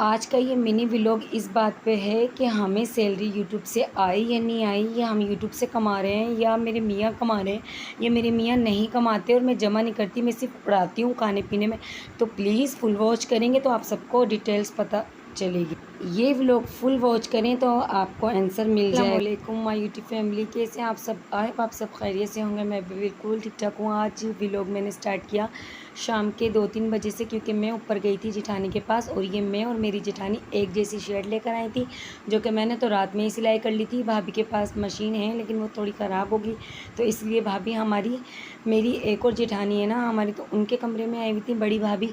आज का ये मिनी व्लॉग इस बात पे है कि हमें सैलरी यूट्यूब से आई या नहीं आई, या हम यूट्यूब से कमा रहे हैं या मेरे मियाँ कमा रहे हैं, या मेरे मियाँ नहीं कमाते और मैं जमा नहीं करती, मैं सिर्फ उड़ाती हूँ खाने पीने में। तो प्लीज़ फुल वॉच करेंगे तो आप सबको डिटेल्स पता चलेगी। ये व्लॉग फुल वॉच करें तो आपको आंसर मिल जाए। अस्सलामुअलैकुम माय यूट्यूब फैमिली, कैसे आप सब? आप सब खैरियत से होंगे। मैं भी बिल्कुल ठीक ठाक हूँ। आज व्लॉग मैंने स्टार्ट किया शाम के 2-3 बजे से, क्योंकि मैं ऊपर गई थी जेठानी के पास और ये मैं और मेरी जेठानी एक जैसी शर्ट लेकर आई थी, जो कि मैंने तो रात में ही सिलाई कर ली थी। भाभी के पास मशीन है लेकिन वो थोड़ी ख़राब होगी, तो इसलिए भाभी हमारी, मेरी एक और जेठानी है ना हमारी, तो उनके कमरे में आई हुई थी बड़ी भाभी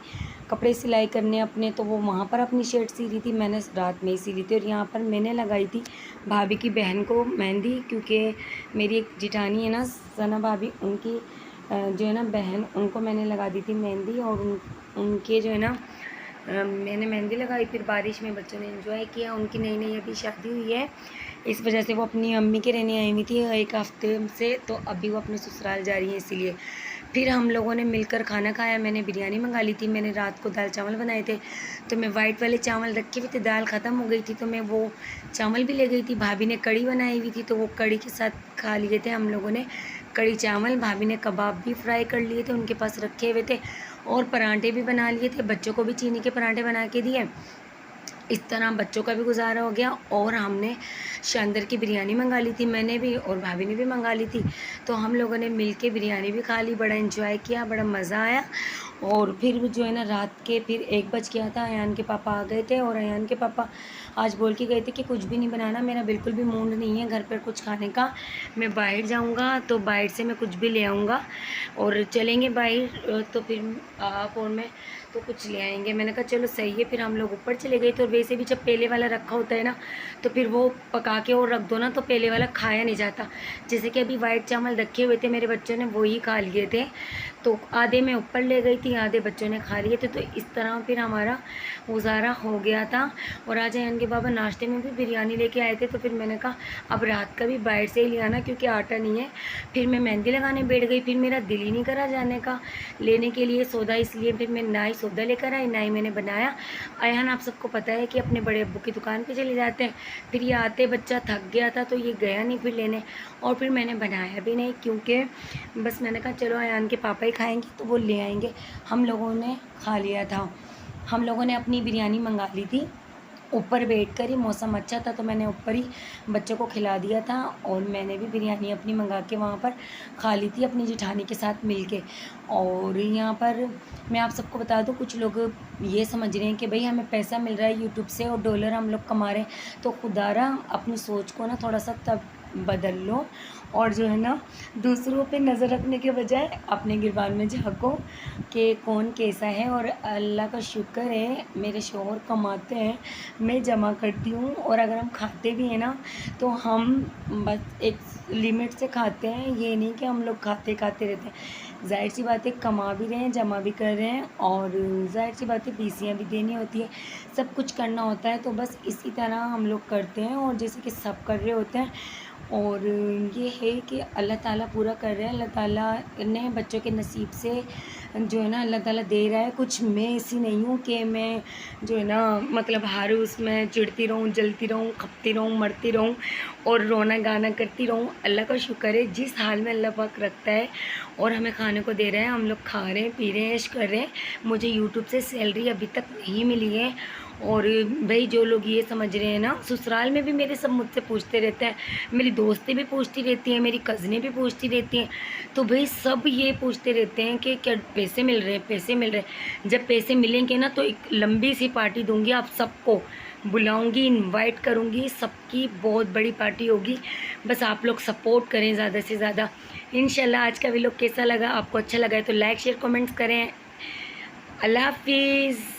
कपड़े सिलाई करने अपने, तो वो वहाँ पर अपनी शर्ट सी रही थी, मैंने रात में ही सी ली थी। और यहाँ पर मैंने लगाई थी भाभी की बहन को मेहंदी, क्योंकि मेरी एक जेठानी है ना सना भाभी, उनकी जो है ना बहन, उनको मैंने लगा दी थी मेहंदी। और उनके जो है ना मैंने मेहंदी लगाई, फिर बारिश में बच्चों ने एंजॉय किया। उनकी नई नई अभी शादी हुई है, इस वजह से वो अपनी अम्मी के रहने आई हुई थी 1 हफ्ते से, तो अभी वो अपने ससुराल जा रही है इसीलिए। फिर हम लोगों ने मिलकर खाना खाया। मैंने बिरयानी मंगा ली थी, मैंने रात को दाल चावल बनाए थे, तो मैं वाइट वाले चावल रखे हुए थे, दाल ख़त्म हो गई थी तो मैं वो चावल भी ले गई थी। भाभी ने कड़ी बनाई हुई थी तो वो कड़ी के साथ खा लिए थे हम लोगों ने कड़ी चावल। भाभी ने कबाब भी फ्राई कर लिए थे, उनके पास रखे हुए थे, और पराठे भी बना लिए थे। बच्चों को भी चीनी के पराठे बना के दिए। इस तरह बच्चों का भी गुजारा हो गया। और हमने शानदार की बिरयानी मंगा ली थी, मैंने भी और भाभी ने भी मंगा ली थी, तो हम लोगों ने मिल के बिरयानी भी खा ली, बड़ा एंजॉय किया, बड़ा मज़ा आया। और फिर जो है ना रात के फिर 1 बज गया था, अयान के पापा आ गए थे, और अयान के पापा आज बोल के गए थे कि कुछ भी नहीं बनाना, मेरा बिल्कुल भी मूड नहीं है घर पर कुछ खाने का, मैं बाहर जाऊंगा तो बाहर से मैं कुछ भी ले आऊँगा और चलेंगे बाहर, तो फिर आप और मैं तो कुछ ले आएंगे। मैंने कहा चलो सही है। फिर हम लोग ऊपर चले गए थे, और वैसे भी जब पहले वाला रखा होता है ना तो फिर वो पका के और रख दो ना तो पहले वाला खाया नहीं जाता। जैसे कि अभी वाइट चावल रखे हुए थे मेरे बच्चों ने वो ही खा लिए थे, तो आधे मैं ऊपर ले गई थी, आधे बच्चों ने खा लिए थे, तो इस तरह फिर हमारा गुजारा हो गया था। और आज अयान के बाबा नाश्ते में भी बिरयानी लेके आए थे, तो फिर मैंने कहा अब रात का भी बाहर से ही ले आना, क्योंकि आटा नहीं है। फिर मैं मेहंदी लगाने बैठ गई, फिर मेरा दिल ही नहीं करा जाने का लेने के लिए सौदा, इसलिए फिर मैं ना ही सौदा लेकर आई ना ही मैंने बनाया। अयान आप सबको पता है कि अपने बड़े अब्बू की दुकान पे चले जाते हैं, फिर ये आते बच्चा थक गया था तो ये गया नहीं फिर लेने, और फिर मैंने बनाया भी नहीं, क्योंकि बस मैंने कहा चलो अयान के पापा ही खाएंगे तो वो ले आएंगे। हम लोगों ने खा लिया था, हम लोगों ने अपनी बिरयानी मंगा ली थी ऊपर बैठ कर ही, मौसम अच्छा था तो मैंने ऊपर ही बच्चों को खिला दिया था, और मैंने भी बिरयानी अपनी मंगा के वहाँ पर खा ली थी अपनी जेठानी के साथ मिलके। और यहाँ पर मैं आप सबको बता दूँ, कुछ लोग ये समझ रहे हैं कि भाई हमें पैसा मिल रहा है यूट्यूब से और डॉलर हम लोग कमा रहे हैं, तो खुदारा अपनी सोच को ना थोड़ा सा तब बदल लो, और जो है ना दूसरों पे नज़र रखने के बजाय अपने गिरबान में झाँको कि कौन कैसा है। और अल्लाह का शुक्र है मेरे शौहर कमाते हैं, मैं जमा करती हूँ, और अगर हम खाते भी हैं ना तो हम बस एक लिमिट से खाते हैं, ये नहीं कि हम लोग खाते खाते रहते हैं। जाहिर सी बात है कमा भी रहे हैं, जमा भी कर रहे हैं, और जाहिर सी बात है फीसियाँ भी देनी होती है, सब कुछ करना होता है, तो बस इसी तरह हम लोग करते हैं, और जैसे कि सब कर रहे होते हैं। और ये है कि अल्लाह ताला पूरा कर रहे हैं, अल्लाह ताला ने बच्चों के नसीब से जो है ना अल्लाह ताला दे रहा है कुछ। मैं ऐसी नहीं हूँ कि मैं जो है ना मतलब हर उसमें चिढ़ती रहूँ, जलती रहूँ, खपती रहूँ, मरती रहूँ और रोना गाना करती रहूँ। अल्लाह का शुक्र है जिस हाल में अल्लाह पाक रखता है, और हमें खाने को दे रहा है, हम लोग खा रहे हैं, पी रहे हैं, ऐश कर रहे हैं। मुझे यूट्यूब से सैलरी अभी तक नहीं मिली है। और भाई जो लोग ये समझ रहे हैं ना, ससुराल में भी मेरे सब मुझसे पूछते रहते हैं, मेरी दोस्तें भी पूछती रहती हैं, मेरी कज़नें भी पूछती रहती हैं, तो भाई सब ये पूछते रहते हैं कि क्या पैसे मिल रहे हैं, पैसे मिल रहे हैं। जब पैसे मिलेंगे ना तो एक लंबी सी पार्टी दूंगी, आप सबको बुलाऊंगी, इनवाइट करूंगी, सबकी बहुत बड़ी पार्टी होगी। बस आप लोग सपोर्ट करें ज़्यादा से ज़्यादा। इंशाल्लाह आज का वीडियो कैसा लगा, आपको अच्छा लगा है तो लाइक शेयर कमेंट्स करें। अल्लाह हाफिज़।